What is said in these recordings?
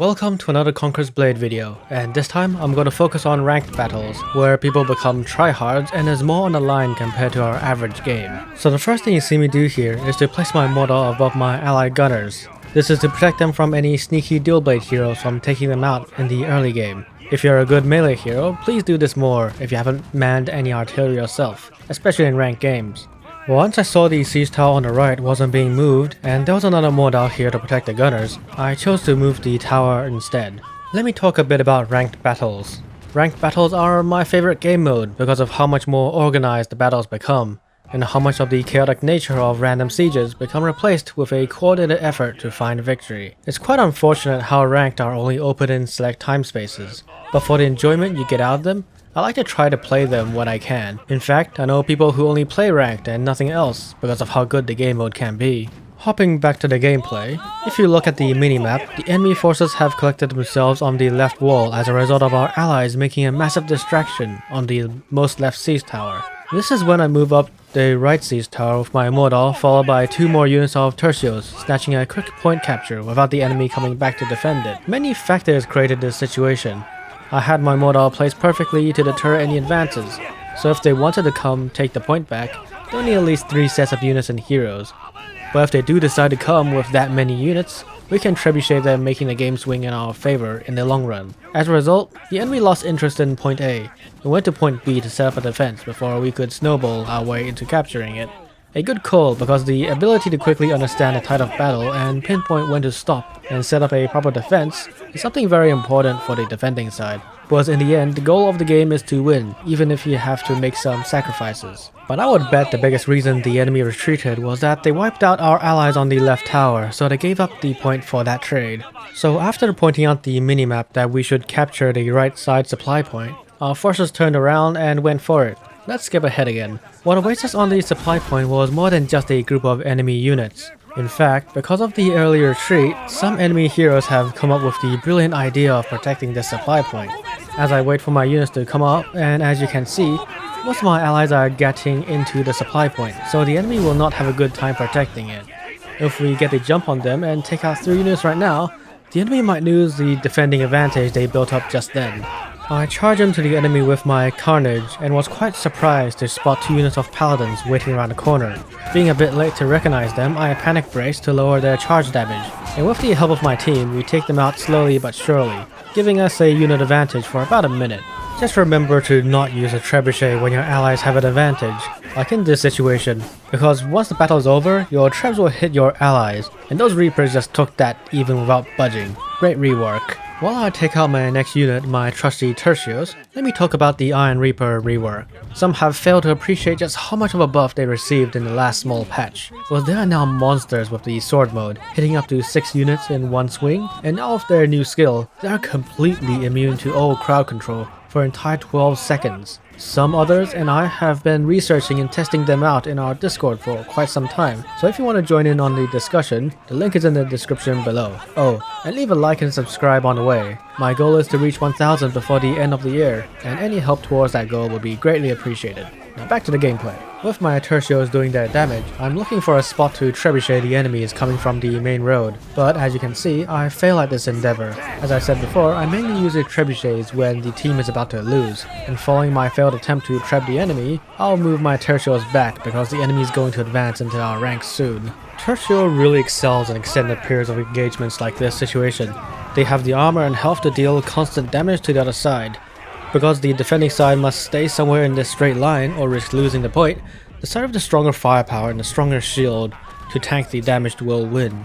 Welcome to another Conqueror's Blade video, and this time I'm going to focus on ranked battles, where people become tryhards and is more on the line compared to our average game. So the first thing you see me do here is to place my mortal above my allied gunners. This is to protect them from any sneaky dual blade heroes from taking them out in the early game. If you're a good melee hero, please do this more if you haven't manned any artillery yourself, especially in ranked games. Once I saw the siege tower on the right wasn't being moved, and there was another mortal here to protect the gunners, I chose to move the tower instead. Let me talk a bit about ranked battles. Ranked battles are my favorite game mode because of how much more organized the battles become, and how much of the chaotic nature of random sieges become replaced with a coordinated effort to find victory. It's quite unfortunate how ranked are only open in select time spaces, but for the enjoyment you get out of them, I like to try to play them when I can. In fact, I know people who only play ranked and nothing else because of how good the game mode can be. Hopping back to the gameplay, if you look at the minimap, the enemy forces have collected themselves on the left wall as a result of our allies making a massive distraction on the most left siege tower. This is when I move up the right siege tower with my mortal, followed by 2 more units of tertios, snatching a quick point capture without the enemy coming back to defend it. Many factors created this situation. I had my mortal placed perfectly to deter any advances, so if they wanted to come take the point back, they'll need at least 3 sets of units and heroes. But if they do decide to come with that many units, we can trebuchet them, making the game swing in our favor in the long run. As a result, the enemy lost interest in point A and went to point B to set up a defense before we could snowball our way into capturing it. A good call, because the ability to quickly understand the tide of battle and pinpoint when to stop and set up a proper defense is something very important for the defending side. Because in the end, the goal of the game is to win, even if you have to make some sacrifices. But I would bet the biggest reason the enemy retreated was that they wiped out our allies on the left tower, so they gave up the point for that trade. So after pointing out the minimap that we should capture the right side supply point, our forces turned around and went for it. Let's skip ahead again. What awaits us on the supply point was more than just a group of enemy units. In fact, because of the early retreat, some enemy heroes have come up with the brilliant idea of protecting this supply point. As I wait for my units to come up, and as you can see, most of my allies are getting into the supply point, so the enemy will not have a good time protecting it. If we get a jump on them and take out 3 units right now, the enemy might lose the defending advantage they built up just then. I charged into the enemy with my Carnage and was quite surprised to spot 2 units of paladins waiting around the corner. Being a bit late to recognize them, I panic braced to lower their charge damage, and with the help of my team, we take them out slowly but surely, giving us a unit advantage for about a minute. Just remember to not use a trebuchet when your allies have an advantage, like in this situation, because once the battle is over, your trebs will hit your allies, and those reapers just took that even without budging. Great rework. While I take out my next unit, my trusty tertios, let me talk about the Iron Reaper rework. Some have failed to appreciate just how much of a buff they received in the last small patch. Well, they are now monsters with the sword mode, hitting up to 6 units in one swing, and now with their new skill, they are completely immune to all crowd control for an entire 12 seconds. Some others and I have been researching and testing them out in our Discord for quite some time, so if you want to join in on the discussion, the link is in the description below. Oh, and leave a like and subscribe on the way. My goal is to reach 1000 before the end of the year, and any help towards that goal would be greatly appreciated. Now back to the gameplay. With my tertios doing their damage, I'm looking for a spot to trebuchet the enemies coming from the main road, but as you can see, I fail at this endeavor. As I said before, I mainly use the trebuchets when the team is about to lose, and following my failed attempt to treb the enemy, I'll move my tertios back because the enemy is going to advance into our ranks soon. Tertio really excels in extended periods of engagements like this situation. They have the armor and health to deal constant damage to the other side. Because the defending side must stay somewhere in this straight line or risk losing the point, the side with the stronger firepower and the stronger shield to tank the damage will win.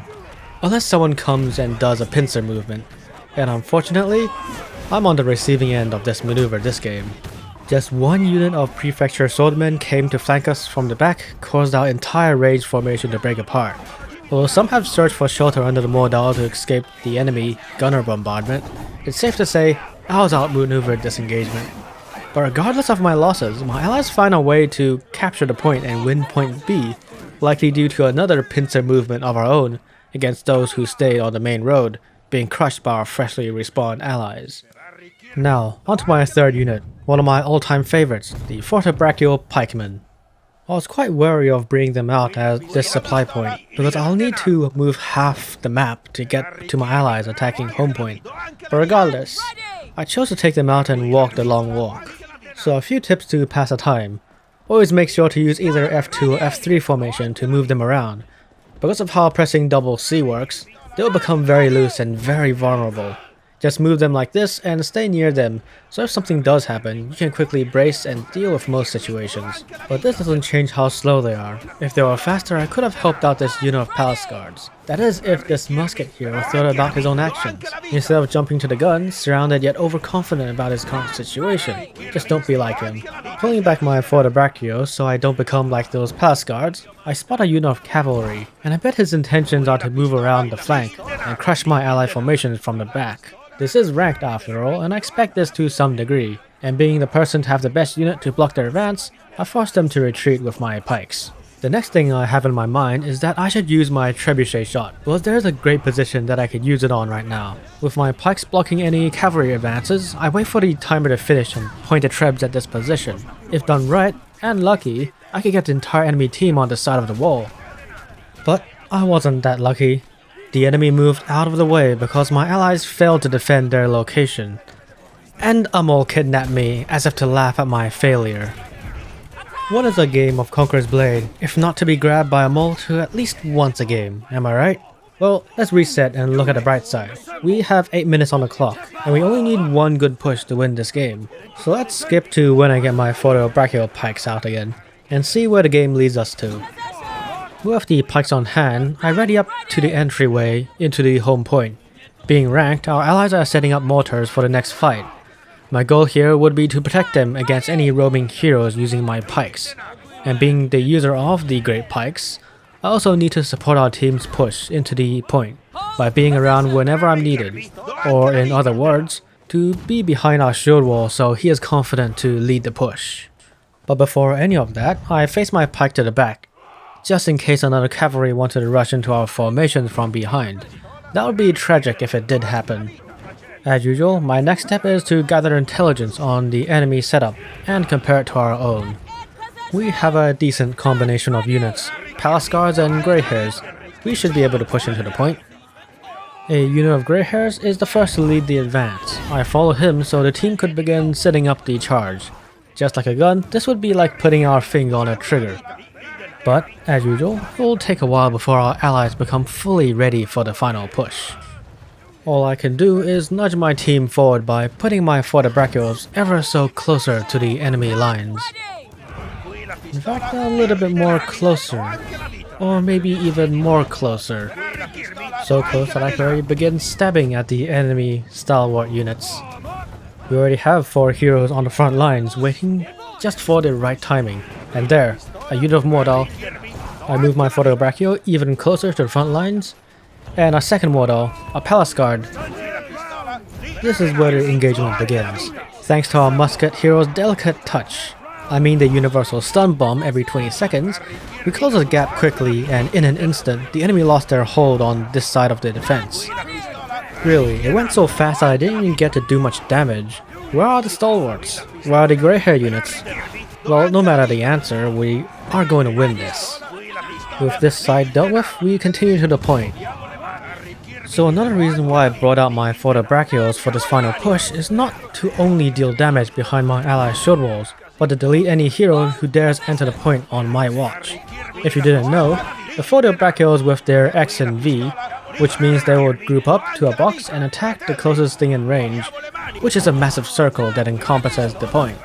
Unless someone comes and does a pincer movement, and unfortunately, I'm on the receiving end of this maneuver this game. Just 1 unit of prefecture swordmen came to flank us from the back, caused our entire rage formation to break apart. While some have searched for shelter under the mortal to escape the enemy gunner bombardment, it's safe to say I was outmaneuvered this engagement. But regardless of my losses, my allies find a way to capture the point and win point B, likely due to another pincer movement of our own against those who stayed on the main road, being crushed by our freshly respawned allies. Now, onto my 3rd unit, one of my all-time favorites, the Fortebrachial Pikemen. I was quite wary of bringing them out at this supply point, because I'll need to move half the map to get to my allies attacking home point. But regardless, I chose to take them out and walk the long walk. So a few tips to pass the time. Always make sure to use either F2 or F3 formation to move them around. Because of how pressing double C works, they will become very loose and very vulnerable. Just move them like this and stay near them, so if something does happen, you can quickly brace and deal with most situations. But this doesn't change how slow they are. If they were faster, I could have helped out this unit of palace guards. That is, if this musket hero thought about his own actions, instead of jumping to the gun, surrounded yet overconfident about his current situation. Just don't be like him. Pulling back my forward brachio so I don't become like those palace guards, I spot a unit of cavalry, and I bet his intentions are to move around the flank and crush my ally formations from the back. This is ranked after all, and I expect this to some degree, and being the person to have the best unit to block their advance, I forced them to retreat with my pikes. The next thing I have in my mind is that I should use my trebuchet shot, because there is a great position that I could use it on right now. With my pikes blocking any cavalry advances, I wait for the timer to finish and point the trebs at this position. If done right, and lucky, I could get the entire enemy team on the side of the wall. But I wasn't that lucky. The enemy moved out of the way because my allies failed to defend their location. And Amol kidnapped me as if to laugh at my failure. What is a game of Conqueror's Blade if not to be grabbed by a mole to at least once a game, am I right? Well, let's reset and look at the bright side. We have 8 minutes on the clock, and we only need one good push to win this game. So let's skip to when I get my photo-brachial pikes out again, and see where the game leads us to. With the pikes on hand, I ready up to the entryway into the home point. Being ranked, our allies are setting up mortars for the next fight. My goal here would be to protect them against any roaming heroes using my pikes. And being the user of the great pikes, I also need to support our team's push into the point by being around whenever I'm needed, or in other words, to be behind our shield wall so he is confident to lead the push. But before any of that, I face my pike to the back, just in case another cavalry wanted to rush into our formation from behind. That would be tragic if it did happen. As usual, my next step is to gather intelligence on the enemy setup and compare it to our own. We have a decent combination of units, palace guards and grey hairs. We should be able to push into the point. A unit of grey hairs is the first to lead the advance. I follow him so the team could begin setting up the charge. Just like a gun, this would be like putting our finger on a trigger. But, as usual, it will take a while before our allies become fully ready for the final push. All I can do is nudge my team forward by putting my forward ever so closer to the enemy lines. In fact, a little bit more closer, or maybe even more closer. So close that I can already begin stabbing at the enemy stalwart units. We already have 4 heroes on the front lines waiting just for the right timing. And there, a unit of Mordal. I move my photo brachio even closer to the front lines, and a second Mordal, a palace guard. This is where the engagement begins. Thanks to our musket hero's delicate touch, I mean the universal stun bomb every 20 seconds, we close the gap quickly, and in an instant, the enemy lost their hold on this side of the defense. Really, it went so fast that I didn't even get to do much damage. Where are the stalwarts? Where are the grey hair units? Well, no matter the answer, we are going to win this. With this side dealt with, we continue to the point. So another reason why I brought out my photo-brachios for this final push is not to only deal damage behind my allies' shield walls, but to delete any hero who dares enter the point on my watch. If you didn't know, the photo-brachios with their X and V, which means they will group up to a box and attack the closest thing in range, which is a massive circle that encompasses the point.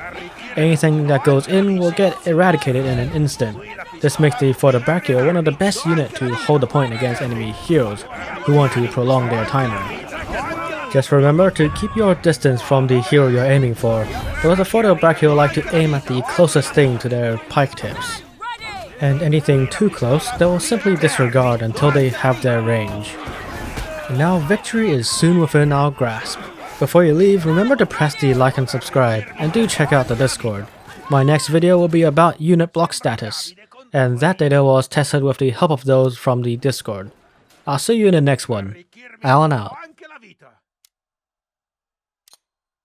Anything that goes in will get eradicated in an instant. This makes the photo-brachio one of the best units to hold the point against enemy heroes who want to prolong their timer. Just remember to keep your distance from the hero you're aiming for, because the photo-brachio like to aim at the closest thing to their pike tips. And anything too close, they will simply disregard until they have their range. And now victory is soon within our grasp. Before you leave, remember to press the like and subscribe, and do check out the Discord. My next video will be about unit block status, and that data was tested with the help of those from the Discord. I'll see you in the next one. Alan out.